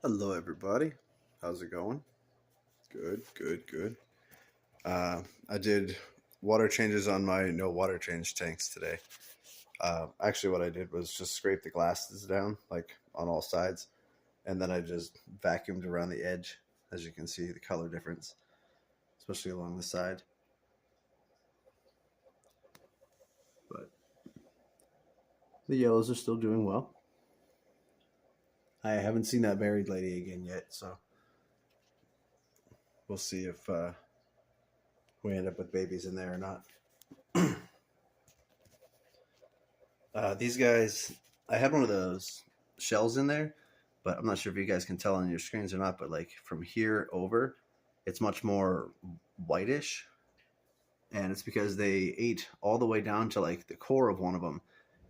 Hello, everybody. How's it going? Good, good, good. I did water changes on my no water change tanks today. Actually, what I did was just scrape the glasses down, like on all sides, and then I just vacuumed around the edge. As you can see, the color difference, especially along the side. But the yellows are still doing well. I haven't seen that married lady again yet, so we'll see if we end up with babies in there or not. These guys, I had one of those shells in there, but I'm not sure if you guys can tell on your screens or not. But like from here over, it's much more whitish, and it's because they ate all the way down to like the core of one of them,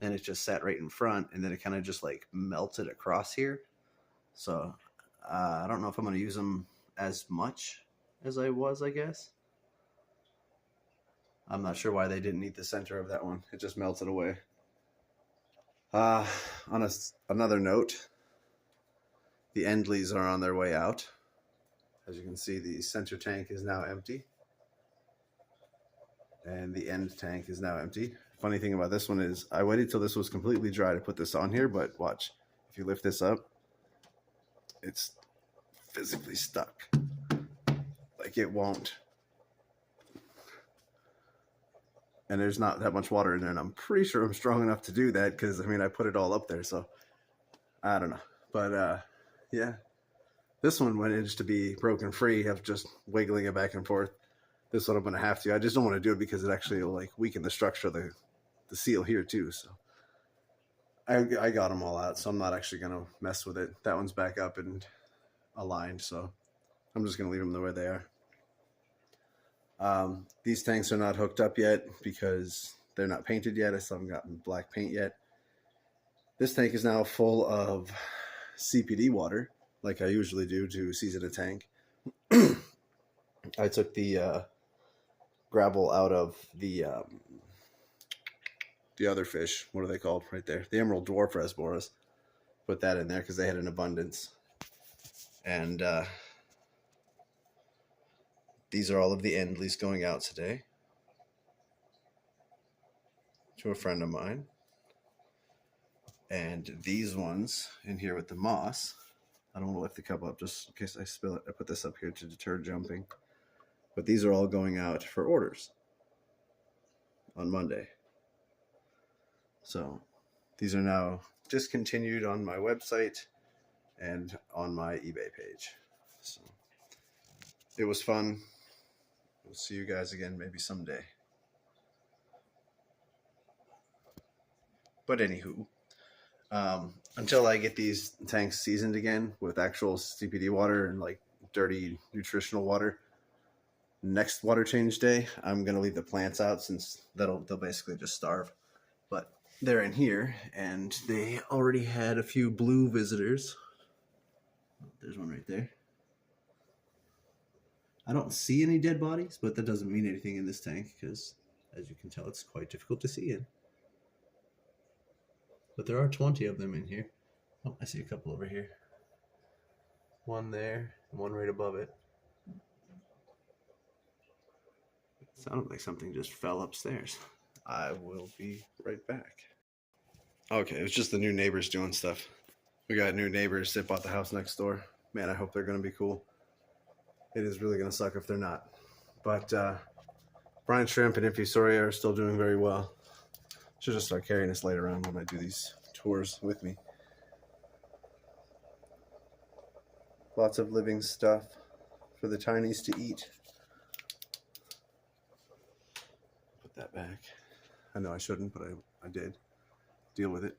and it just sat right in front, and then it kind of just like melted across here. So I don't know if I'm going to use them as much as I was. I guess I'm not sure why they didn't eat the center of that one. It just melted away. Uh, on another note, the Endlies are on their way out. As you can see, the center tank is now empty, and the end tank is now empty. Funny thing about this one is I waited till this was completely dry to put this on here, but watch. If you lift this up, it's physically stuck. Like it won't. And there's not that much water in there, and I'm pretty sure I'm strong enough to do that because, I mean, I put it all up there, so I don't know. But, yeah, this one managed to be broken free of just wiggling it back and forth. This one I'm going to have to. I just don't want to do it because it actually will like weaken the structure of the seal here too. So I got them all out, so I'm not actually going to mess with it. That one's back up and aligned, so I'm just going to leave them the way they are. These tanks are not hooked up yet because they're not painted yet. I still haven't gotten black paint yet. This tank is now full of CPD water, like I usually do to season a tank. I took the gravel out of the other fish. What are they called? Right there, the emerald dwarf rasboras. Put that in there because they had an abundance. And these are all of the Endlies going out today to a friend of mine. And these ones in here with the moss, I don't want to lift the cup up just in case I spill it. I put this up here to deter jumping. But these are all going out for orders on Monday. So these are now discontinued on my website and on my eBay page. So it was fun. We'll see you guys again maybe someday. But anywho, until I get these tanks seasoned again with actual CPD water and like dirty nutritional water, next water change day, I'm gonna leave the plants out since they'll basically just starve. But they're in here, and they already had a few blue visitors. There's one right there. I don't see any dead bodies, but that doesn't mean anything in this tank because, as you can tell, it's quite difficult to see in. But there are 20 of them in here. Oh, I see a couple over here. One there, and one right above it. It sounded like something just fell upstairs. I will be right back. Okay, it was just the new neighbors doing stuff. We got new neighbors that bought the house next door. Man, I hope they're going to be cool. It is really going to suck if they're not. But Brian Shrimp and Infusoria are still doing very well. Should just start carrying this light around when I do these tours with me. Lots of living stuff for the tinies to eat. Put that back. I know I shouldn't, but I did. Deal with it.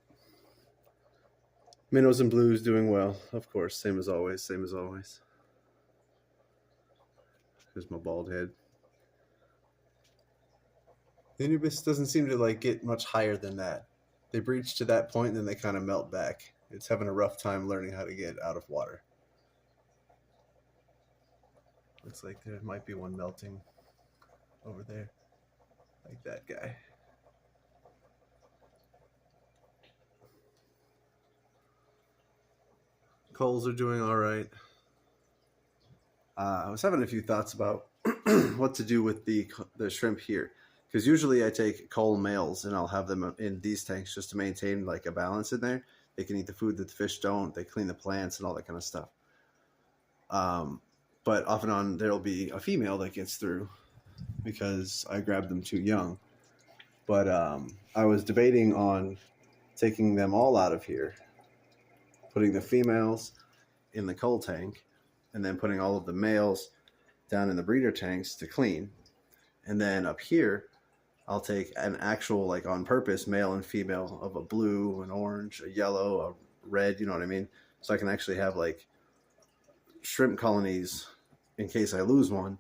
Minnows and blues doing well, of course. Same as always, same as always. Here's my bald head. The Anubis doesn't seem to like get much higher than that. They breach to that point and then they kind of melt back. It's having a rough time learning how to get out of water. Looks like there might be one melting over there, like that guy. Coals are doing all right. I was having a few thoughts about what to do with the shrimp here, because usually I take cull males and I'll have them in these tanks just to maintain like a balance in there. They can eat the food that the fish don't. They clean the plants and all that kind of stuff. Um, but off and on there'll be a female that gets through because I grabbed them too young. But I was debating on taking them all out of here, putting the females in the cull tank, and then putting all of the males down in the breeder tanks to clean. And then up here, I'll take an actual, like on purpose, male and female of a blue, an orange, a yellow, a red, you know what I mean? So I can actually have like shrimp colonies in case I lose one.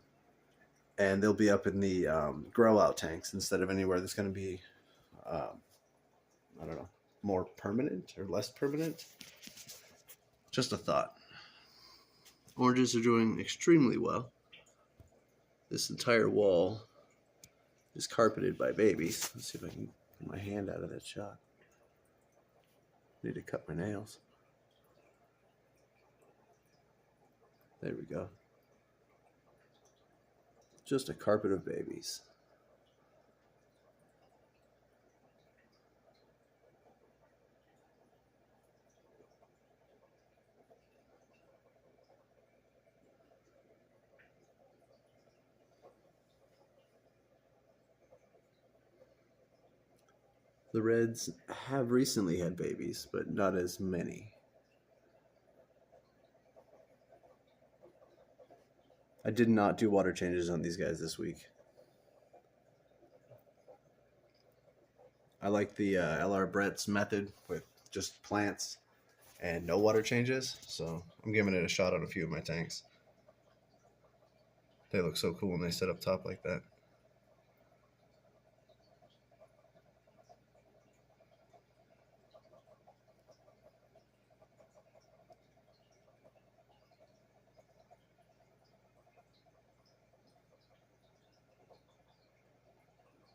And they'll be up in the grow out tanks instead of anywhere that's going to be, I don't know, more permanent or less permanent. Just a thought. Oranges are doing extremely well. This entire wall is carpeted by babies. Let's see if I can get my hand out of that shot. Need to cut my nails. There we go. Just a carpet of babies. The reds have recently had babies, but not as many. I did not do water changes on these guys this week. I like the LR Brett's method with just plants and no water changes, so I'm giving it a shot on a few of my tanks. They look so cool when they sit up top like that.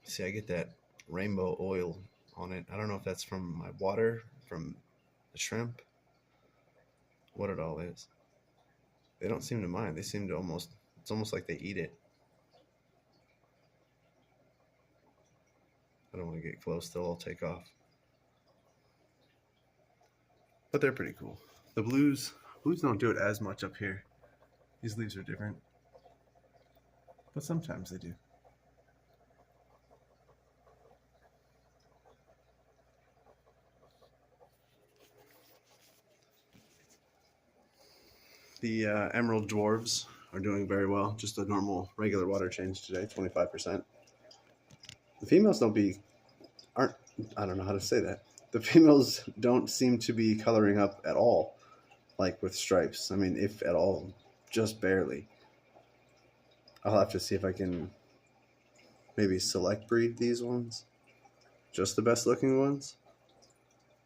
See, I get that rainbow oil on it. I don't know if that's from my water, from the shrimp, what it all is. They don't seem to mind. They seem to it's almost like they eat it. I don't want to get close, they'll all take off. But they're pretty cool. The blues don't do it as much up here. These leaves are different. But sometimes they do. The emerald dwarves are doing very well. Just a normal regular water change today, 25%. The females aren't, I don't know how to say that. The females don't seem to be coloring up at all, like with stripes. I mean, if at all, just barely. I'll have to see if I can maybe select breed these ones. Just the best looking ones.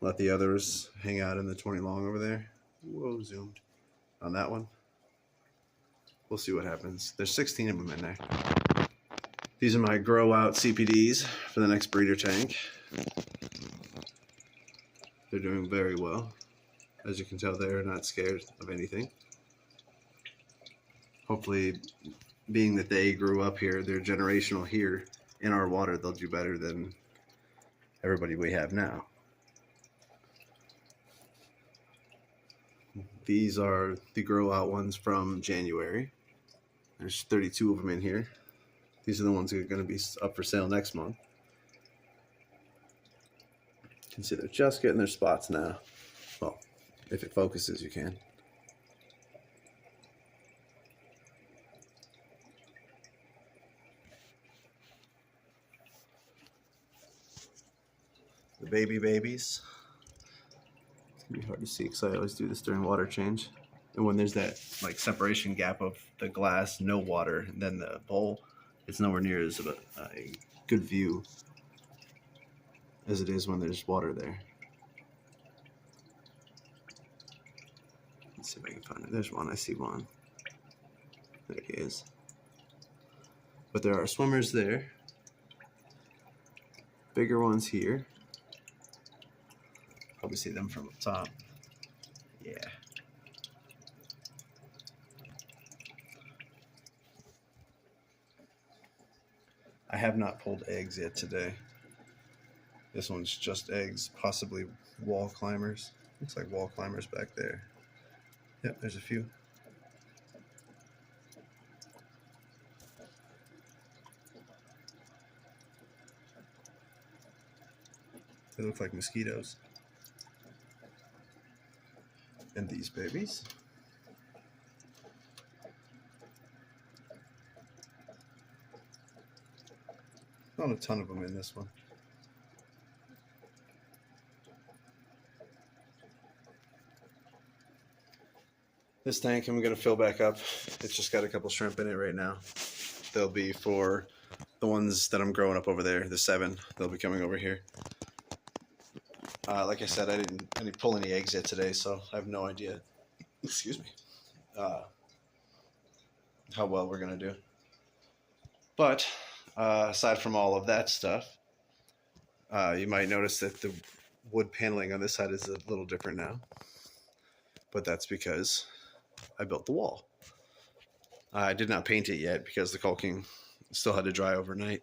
Let the others hang out in the 20 long over there. Whoa, zoomed on that one. We'll see what happens. There's 16 of them in there. These are my grow out CPDs for the next breeder tank. They're doing very well. As you can tell, they're not scared of anything. Hopefully, being that they grew up here, they're generational here in our water, they'll do better than everybody we have now. These are the grow out ones from January. There's 32 of them in here. These are the ones that are going to be up for sale next month. You can see they're just getting their spots now. Well, if it focuses, you can. The babies. It's going to be hard to see because I always do this during water change. And when there's that like separation gap of the glass, no water, and then the bowl, it's nowhere near as a good view as it is when there's water there. Let's see if I can find it. There's one. I see one. There he is. But there are swimmers there. Bigger ones here. Probably see them from up top. Yeah. I have not pulled eggs yet today. This one's just eggs, possibly wall climbers. Looks like wall climbers back there. Yep, there's a few. They look like mosquitoes. And these babies. Not a ton of them in this one. This tank I'm going to fill back up. It's just got a couple shrimp in it right now. They'll be for the ones that I'm growing up over there, the 7. They'll be coming over here. Like I said, I didn't pull any eggs yet today, so I have no idea. Excuse me. How well we're going to do. But aside from all of that stuff, you might notice that the wood paneling on this side is a little different now. But that's because I built the wall. I did not paint it yet because the caulking still had to dry overnight.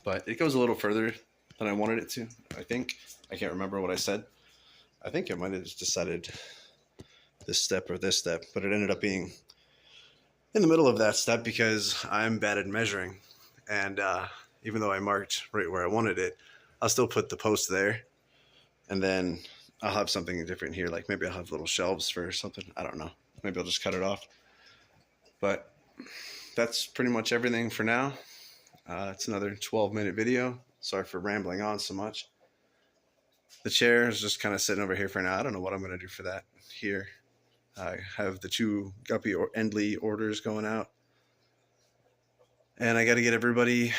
But it goes a little further than I wanted it to, I think. I can't remember what I said. I think I might have just decided this step or this step, but it ended up being in the middle of that step because I'm bad at measuring. And even though I marked right where I wanted it, I'll still put the post there. And then I'll have something different here. Like maybe I'll have little shelves for something. I don't know. Maybe I'll just cut it off. But that's pretty much everything for now. It's another 12-minute video. Sorry for rambling on so much. The chair is just kind of sitting over here for now. I don't know what I'm going to do for that here. I have the 2 guppy or Endley orders going out. And I got to get everybody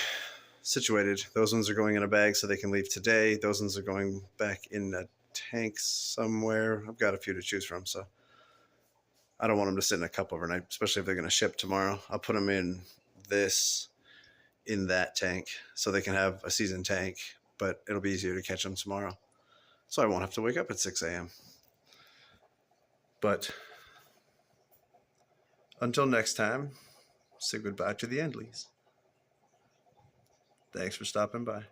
situated. Those ones are going in a bag so they can leave today. Those ones are going back in a tank somewhere. I've got a few to choose from, so I don't want them to sit in a cup overnight, especially if they're going to ship tomorrow. I'll put them in that tank so they can have a seasoned tank, but it'll be easier to catch them tomorrow. So I won't have to wake up at 6 a.m. But until next time, say goodbye to the Endlies. Thanks for stopping by.